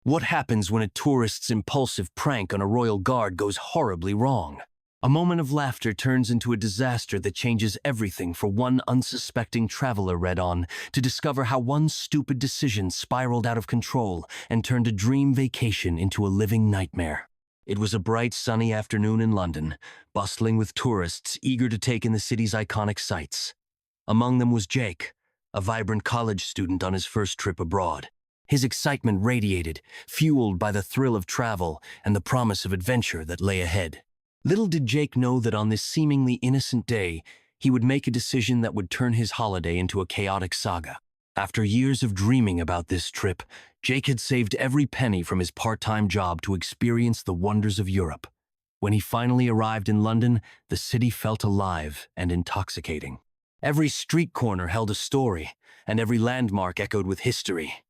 What happens when a tourist's impulsive prank on a royal guard goes horribly wrong? A moment of laughter turns into a disaster that changes everything for one unsuspecting traveler read on to discover how one stupid decision spiraled out of control and turned a dream vacation into a living nightmare. It was a bright, sunny afternoon in London, bustling with tourists eager to take in the city's iconic sights. Among them was Jake, a vibrant college student on his first trip abroad. His excitement radiated, fueled by the thrill of travel and the promise of adventure that lay ahead. Little did Jake know that on this seemingly innocent day, he would make a decision that would turn his holiday into a chaotic saga. After years of dreaming about this trip, Jake had saved every penny from his part-time job to experience the wonders of Europe. When he finally arrived in London, the city felt alive and intoxicating. Every street corner held a story, and every landmark echoed with history.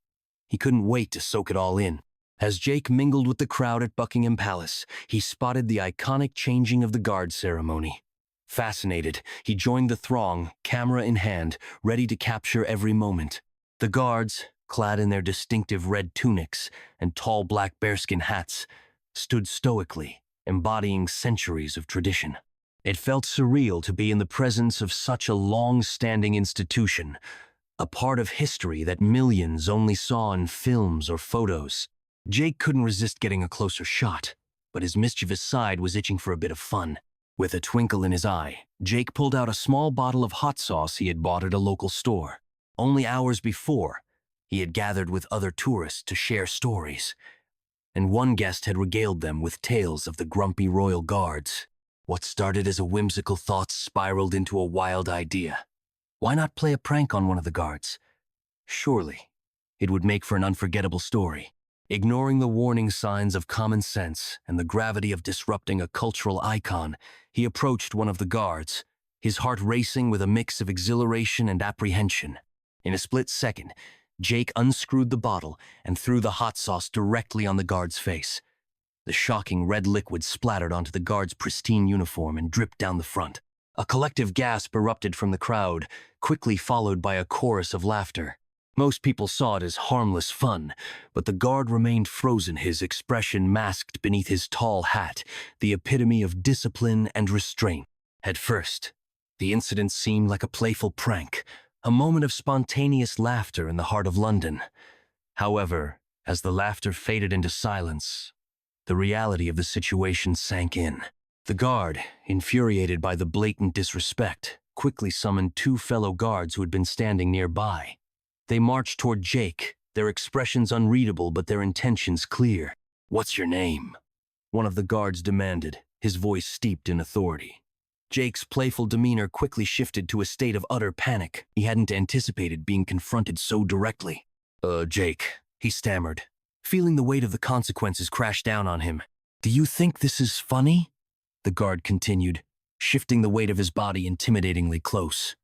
He couldn't wait to soak it all in. As Jake mingled with the crowd at Buckingham Palace, he spotted the iconic changing of the guard ceremony. Fascinated, he joined the throng, camera in hand, ready to capture every moment. The guards, clad in their distinctive red tunics and tall black bearskin hats, stood stoically, embodying centuries of tradition. It felt surreal to be in the presence of such a long-standing institution, a part of history that millions only saw in films or photos. Jake couldn't resist getting a closer shot, but his mischievous side was itching for a bit of fun. With a twinkle in his eye, Jake pulled out a small bottle of hot sauce he had bought at a local store. Only hours before, he had gathered with other tourists to share stories, and one guest had regaled them with tales of the grumpy royal guards. What started as a whimsical thought spiraled into a wild idea. Why not play a prank on one of the guards? Surely, it would make for an unforgettable story. Ignoring the warning signs of common sense and the gravity of disrupting a cultural icon, he approached one of the guards, his heart racing with a mix of exhilaration and apprehension. In a split second, Jake unscrewed the bottle and threw the hot sauce directly on the guard's face. The shocking red liquid splattered onto the guard's pristine uniform and dripped down the front. A collective gasp erupted from the crowd, quickly followed by a chorus of laughter. Most people saw it as harmless fun, but the guard remained frozen, his expression masked beneath his tall hat, the epitome of discipline and restraint. At first, the incident seemed like a playful prank, a moment of spontaneous laughter in the heart of London. However, as the laughter faded into silence, the reality of the situation sank in. The guard, infuriated by the blatant disrespect, quickly summoned two fellow guards who had been standing nearby. They marched toward Jake, their expressions unreadable but their intentions clear. "What's your name?" one of the guards demanded, his voice steeped in authority. Jake's playful demeanor quickly shifted to a state of utter panic. He hadn't anticipated being confronted so directly. Jake," he stammered, feeling the weight of the consequences crash down on him. "Do you think this is funny?" the guard continued, shifting the weight of his body intimidatingly close.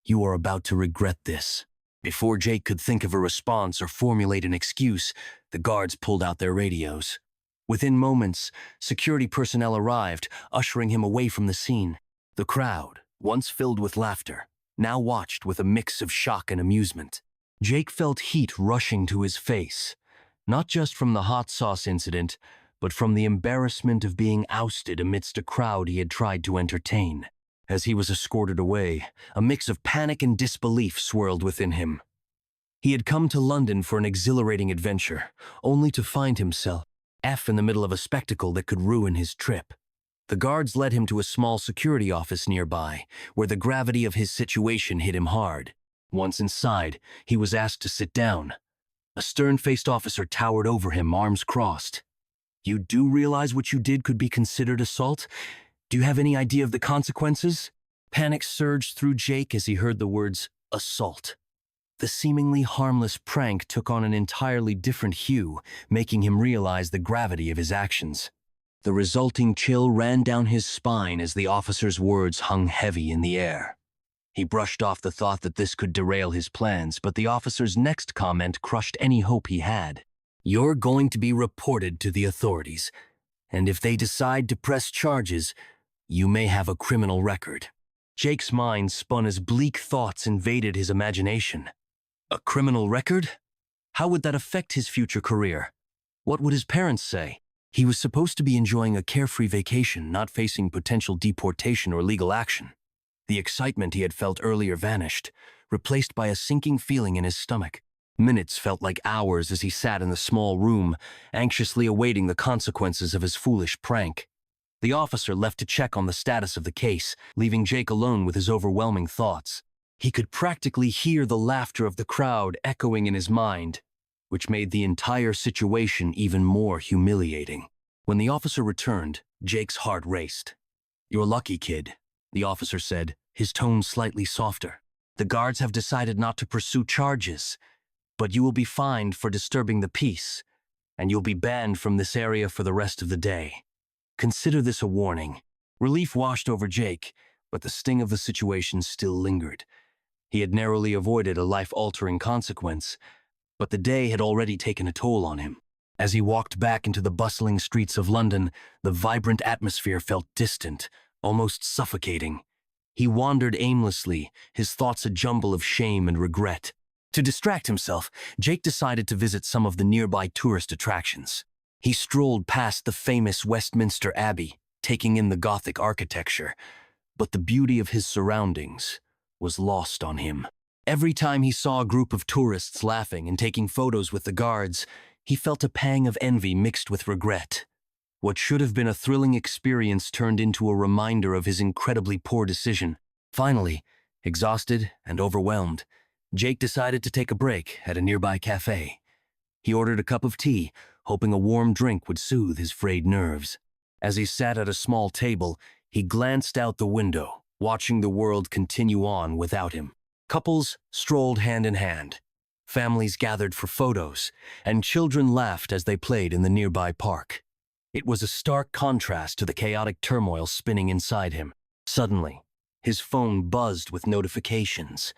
"You are about to regret this." Before Jake could think of a response or formulate an excuse, the guards pulled out their radios. Within moments, security personnel arrived, ushering him away from the scene. The crowd, once filled with laughter, now watched with a mix of shock and amusement. Jake felt heat rushing to his face, not just from the hot sauce incident, but from the embarrassment of being ousted amidst a crowd he had tried to entertain. As he was escorted away, a mix of panic and disbelief swirled within him. He had come to London for an exhilarating adventure, only to find himself in the middle of a spectacle that could ruin his trip. The guards led him to a small security office nearby, where the gravity of his situation hit him hard. Once inside, he was asked to sit down. A stern-faced officer towered over him, arms crossed. "You do realize what you did could be considered assault? Do you have any idea of the consequences?" Panic surged through Jake as he heard the words, assault. The seemingly harmless prank took on an entirely different hue, making him realize the gravity of his actions. The resulting chill ran down his spine as the officer's words hung heavy in the air. He brushed off the thought that this could derail his plans, but the officer's next comment crushed any hope he had. "You're going to be reported to the authorities, and if they decide to press charges, you may have a criminal record." Jake's mind spun as bleak thoughts invaded his imagination. A criminal record? How would that affect his future career? What would his parents say? He was supposed to be enjoying a carefree vacation, not facing potential deportation or legal action. The excitement he had felt earlier vanished, replaced by a sinking feeling in his stomach. Minutes felt like hours as he sat in the small room, anxiously awaiting the consequences of his foolish prank. The officer left to check on the status of the case, leaving Jake alone with his overwhelming thoughts. He could practically hear the laughter of the crowd echoing in his mind, which made the entire situation even more humiliating. When the officer returned, Jake's heart raced. "You're lucky, kid," the officer said, his tone slightly softer. "The guards have decided not to pursue charges, but you will be fined for disturbing the peace, and you'll be banned from this area for the rest of the day. Consider this a warning." Relief washed over Jake, but the sting of the situation still lingered. He had narrowly avoided a life-altering consequence, but the day had already taken a toll on him. As he walked back into the bustling streets of London, the vibrant atmosphere felt distant, almost suffocating. He wandered aimlessly, his thoughts a jumble of shame and regret. To distract himself, Jake decided to visit some of the nearby tourist attractions. He strolled past the famous Westminster Abbey, taking in the Gothic architecture, but the beauty of his surroundings was lost on him. Every time he saw a group of tourists laughing and taking photos with the guards, he felt a pang of envy mixed with regret. What should have been a thrilling experience turned into a reminder of his incredibly poor decision. Finally, exhausted and overwhelmed, Jake decided to take a break at a nearby cafe. He ordered a cup of tea, hoping a warm drink would soothe his frayed nerves. As he sat at a small table, he glanced out the window, watching the world continue on without him. Couples strolled hand in hand. Families gathered for photos, and children laughed as they played in the nearby park. It was a stark contrast to the chaotic turmoil spinning inside him. Suddenly, his phone buzzed with notifications.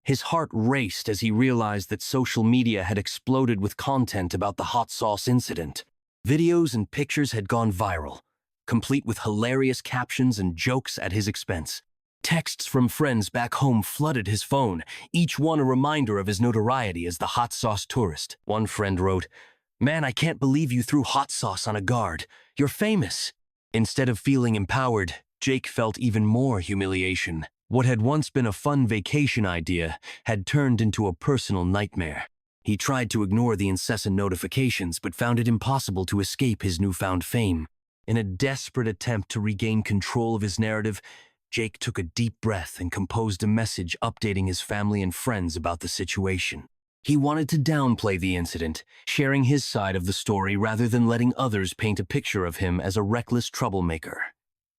His heart raced as he realized that social media had exploded with content about the hot sauce incident. Videos and pictures had gone viral, complete with hilarious captions and jokes at his expense. Texts from friends back home flooded his phone, each one a reminder of his notoriety as the hot sauce tourist. One friend wrote, "Man, I can't believe you threw hot sauce on a guard. You're famous." Instead of feeling empowered, Jake felt even more humiliation. What had once been a fun vacation idea had turned into a personal nightmare. He tried to ignore the incessant notifications, but found it impossible to escape his newfound fame. In a desperate attempt to regain control of his narrative, Jake took a deep breath and composed a message updating his family and friends about the situation. He wanted to downplay the incident, sharing his side of the story rather than letting others paint a picture of him as a reckless troublemaker.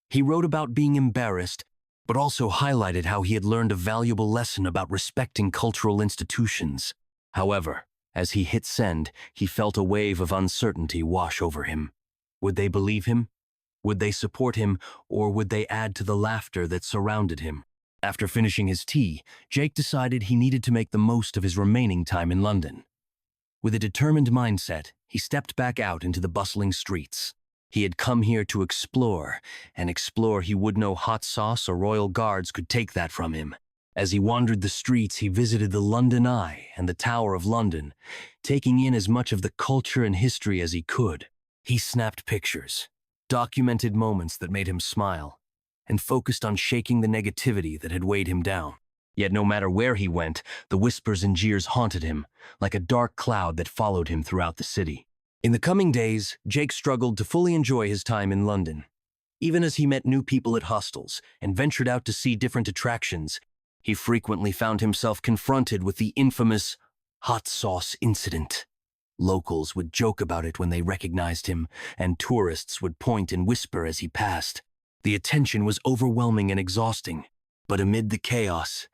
He wrote about being embarrassed, but also highlighted how he had learned a valuable lesson about respecting cultural institutions. However, as he hit send, he felt a wave of uncertainty wash over him. Would they believe him? Would they support him, or would they add to the laughter that surrounded him? After finishing his tea, Jake decided he needed to make the most of his remaining time in London. With a determined mindset, he stepped back out into the bustling streets. He had come here to explore, and explore he would know hot sauce or royal guards could take that from him. As he wandered the streets, he visited the London Eye and the Tower of London, taking in as much of the culture and history as he could. He snapped pictures, documented moments that made him smile, and focused on shaking the negativity that had weighed him down. Yet no matter where he went, the whispers and jeers haunted him, like a dark cloud that followed him throughout the city. In the coming days, Jake struggled to fully enjoy his time in London. Even as he met new people at hostels and ventured out to see different attractions, he frequently found himself confronted with the infamous hot sauce incident. Locals would joke about it when they recognized him, and tourists would point and whisper as he passed. The attention was overwhelming and exhausting, but amid the chaos,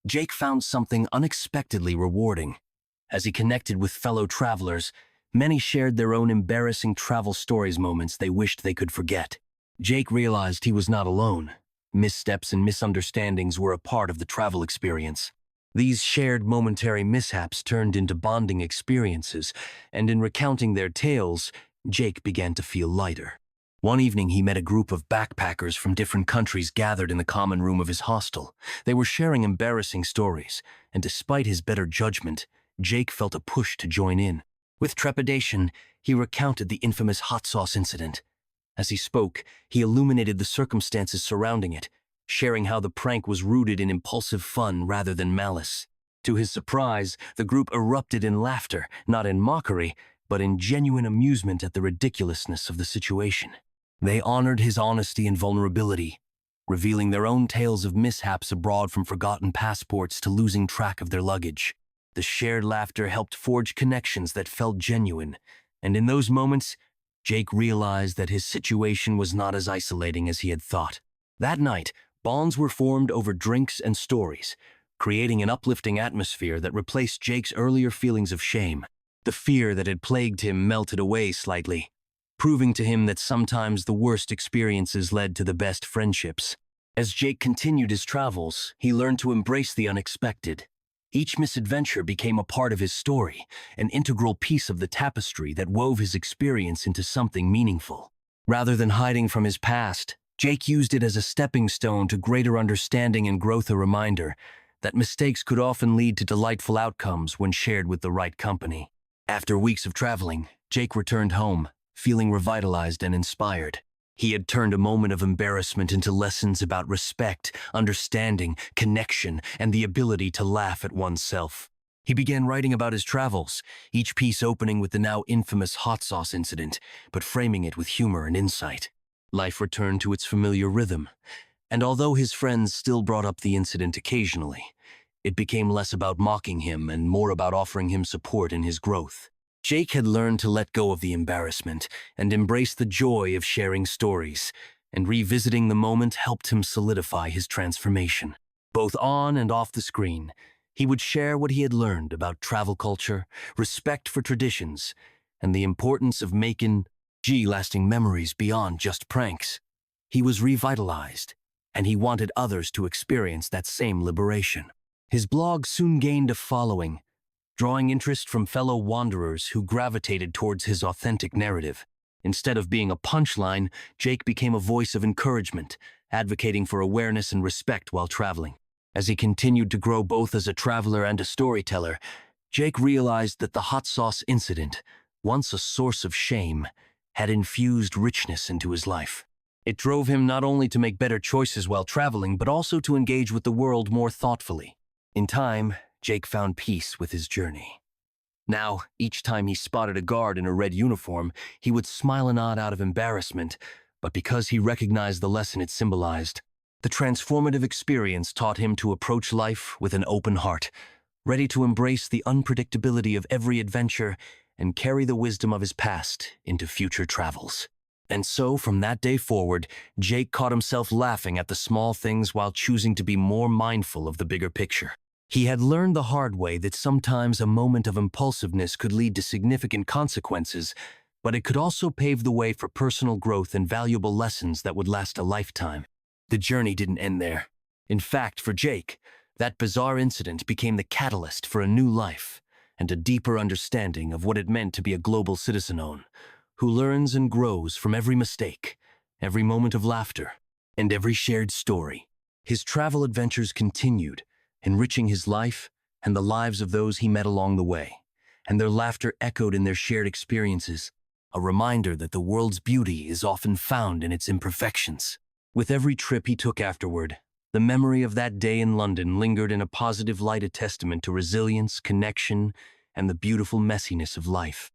Jake found something unexpectedly rewarding. As he connected with fellow travelers, many shared their own embarrassing travel stories, moments they wished they could forget. Jake realized he was not alone. Missteps and misunderstandings were a part of the travel experience. These shared momentary mishaps turned into bonding experiences, and in recounting their tales, Jake began to feel lighter. One evening, he met a group of backpackers from different countries gathered in the common room of his hostel. They were sharing embarrassing stories, and despite his better judgment, Jake felt a push to join in. With trepidation, he recounted the infamous hot sauce incident. As he spoke, he illuminated the circumstances surrounding it, sharing how the prank was rooted in impulsive fun rather than malice. To his surprise, the group erupted in laughter, not in mockery, but in genuine amusement at the ridiculousness of the situation. They honored his honesty and vulnerability, revealing their own tales of mishaps abroad, from forgotten passports to losing track of their luggage. The shared laughter helped forge connections that felt genuine, and in those moments, Jake realized that his situation was not as isolating as he had thought. That night, bonds were formed over drinks and stories, creating an uplifting atmosphere that replaced Jake's earlier feelings of shame. The fear that had plagued him melted away slightly, proving to him that sometimes the worst experiences led to the best friendships. As Jake continued his travels, he learned to embrace the unexpected. Each misadventure became a part of his story, an integral piece of the tapestry that wove his experience into something meaningful. Rather than hiding from his past, Jake used it as a stepping stone to greater understanding and growth, a reminder that mistakes could often lead to delightful outcomes when shared with the right company. After weeks of traveling, Jake returned home, feeling revitalized and inspired. He had turned a moment of embarrassment into lessons about respect, understanding, connection, and the ability to laugh at oneself. He began writing about his travels, each piece opening with the now infamous hot sauce incident, but framing it with humor and insight. Life returned to its familiar rhythm, and although his friends still brought up the incident occasionally, it became less about mocking him and more about offering him support in his growth. Jake had learned to let go of the embarrassment and embrace the joy of sharing stories, and revisiting the moment helped him solidify his transformation. Both on and off the screen, he would share what he had learned about travel culture, respect for traditions, and the importance of making lasting memories beyond just pranks. He was revitalized, and he wanted others to experience that same liberation. His blog soon gained a following, drawing interest from fellow wanderers who gravitated towards his authentic narrative. Instead of being a punchline, Jake became a voice of encouragement, advocating for awareness and respect while traveling. As he continued to grow both as a traveler and a storyteller, Jake realized that the hot sauce incident, once a source of shame, had infused richness into his life. It drove him not only to make better choices while traveling, but also to engage with the world more thoughtfully. In time, Jake found peace with his journey. Now, each time he spotted a guard in a red uniform, he would smile and nod out of embarrassment, but because he recognized the lesson it symbolized. The transformative experience taught him to approach life with an open heart, ready to embrace the unpredictability of every adventure and carry the wisdom of his past into future travels. And so, from that day forward, Jake caught himself laughing at the small things while choosing to be more mindful of the bigger picture. He had learned the hard way that sometimes a moment of impulsiveness could lead to significant consequences, but it could also pave the way for personal growth and valuable lessons that would last a lifetime. The journey didn't end there. In fact, for Jake, that bizarre incident became the catalyst for a new life and a deeper understanding of what it meant to be a global citizen who learns and grows from every mistake, every moment of laughter, and every shared story. His travel adventures continued, enriching his life and the lives of those he met along the way, and their laughter echoed in their shared experiences, a reminder that the world's beauty is often found in its imperfections. With every trip he took afterward, the memory of that day in London lingered in a positive light, a testament to resilience, connection, and the beautiful messiness of life.